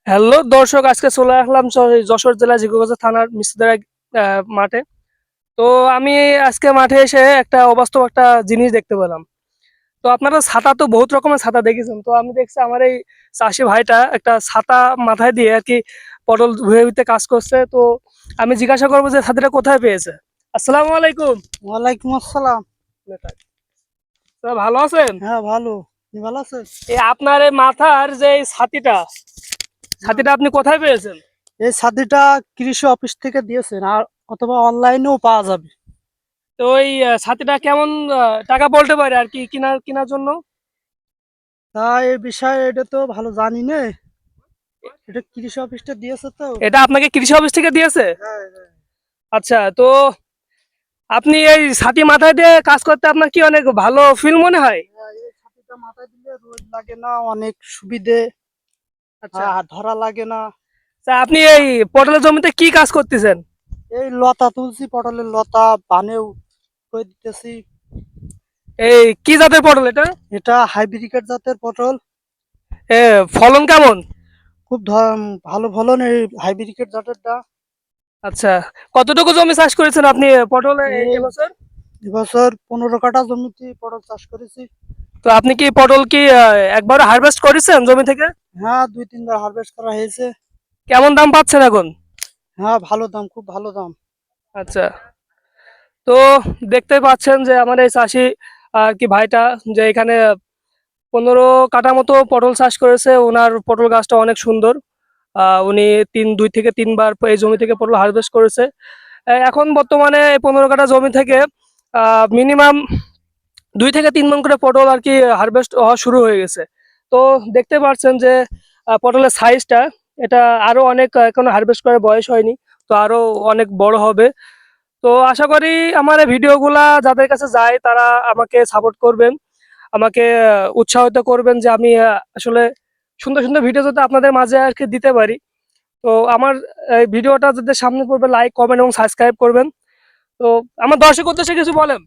Hello দর্শক, আজকে চলে আসলাম যশোর জেলা জিকোগাছা থানার মিস্ত্রিদারা মাঠে। তো আমি আজকে মাঠে এসে একটা অবাস্তব একটা জিনিস দেখতে পেলাম। তো আপনারা ছাতা তো বহুত রকমের ছাতা দেখেছেন, তো আমি দেখছি আমার এই চাষি ভাইটা একটা ছাতা মাথায় দিয়ে আর কি পটল ধুয়ে ধুতে কাজ করছে। তো আমি জিজ্ঞাসা করবো যে ছাতাটা কোথায় পেয়েছে। আসসালামু আলাইকুম। ওয়ালাইকুম আসসালাম। তো ভালো আছেন? হ্যাঁ, ভালো। আপনি ভালো আছেন? এই আপনার এই মাথার যে এই ছাতিটা হ্যাঁ, ছাতিটা আপনি কোথায় পেয়েছেন? এই ছাতিটা কৃষি অফিস থেকে দিয়েছেন, আর অথবা অনলাইনেও পাওয়া যাবে। তো ওই ছাতিটা কেমন টাকা বলতে পারে আর কি কেনার কেনার জন্য? তা এই বিষয়ে এটা তো ভালো জানি না। এটা কৃষি অফিসটা দিয়েছে তো। এটা আপনাকে কৃষি অফিস থেকে দিয়েছে? হ্যাঁ, হ্যাঁ। আচ্ছা, তো আপনি এই ছাতি মাথায় দিয়ে কাজ করতে আপনার কি অনেক ভালো ফিল মনে হয়? হ্যাঁ, এই ছাতিটা মাথায় দিলে রোদ লাগে না, অনেক সুবিধে। আচ্ছা, ধরা লাগে না। তা আপনি এই পটলের জমিতে কি কাজ করতেছেন? এই লতা তুলছি, পটলের লতা বানেও করে দিতেছি। এই কি জাতের পটল এটা? এটা হাইব্রিড জাতের পটল। এ ফলন কেমন? খুব ভালো ফলন এই হাইব্রিড জাতেরটা। আচ্ছা, কতটুকু জমি চাষ করেছেন আপনি পটল এই এবছর? এবছর 15 কাঠা জমিতে পটল চাষ করেছি। তো আপনি কি পটল কি একবার হারভেস্ট করেছেন জমি থেকে? হ্যাঁ, 2-3 বার হারভেস্ট করা হয়েছে। কেমন দাম পাচ্ছেন এখন? হ্যাঁ, ভালো দাম, খুব ভালো দাম। আচ্ছা, তো দেখতে পাচ্ছেন যে আমার এই চাষি আর কি ভাইটা যে এখানে 15 কাঠা মতো পটল চাষ করেছে। ওনার পটল গাছটা অনেক সুন্দর। উনি 2 থেকে 3 বার এই জমি থেকে পটল হারভেস্ট করেছে। এখন বর্তমানে এই 15 কাঠা জমি থেকে মিনিমাম 2 থেকে 3 মণ করে পটল আর কি হারভেস্ট হওয়া শুরু হয়ে গেছে। তো দেখতে পাচ্ছেন যে পটলের সাইজটা এটা আরো অনেক এখনো হারভেস্ট করার বয়স হয়নি, তো আরো অনেক বড় হবে। তো আশা করি আমার এই ভিডিওগুলা যাদের কাছে যায় তারা আমাকে সাপোর্ট করবেন, আমাকে উৎসাহিত করবেন যে আমি আসলে সুন্দর সুন্দর ভিডিও যাতে আপনাদের মাঝে আর কি দিতে পারি। তো আমার এই ভিডিওটা যাতে সামনে পড়বে, লাইক কমেন্ট এবং সাবস্ক্রাইব করবেন। তো আমার দর্শক উদ্দেশ্যে কিছু বলেন,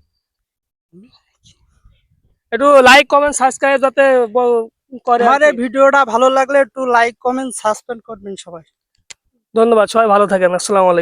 একটু লাইক কমেন্ট সাবস্ক্রাইব যাতে করে আর আমার কি। এই ভিডিওটা ভালো লাগলে একটু লাইক, কমেন্ট, সাবস্ক্রাইব করবেন সবাই। ধন্যবাদ, সবাই ভালো থাকেন। আসসালামু আলাইকুম।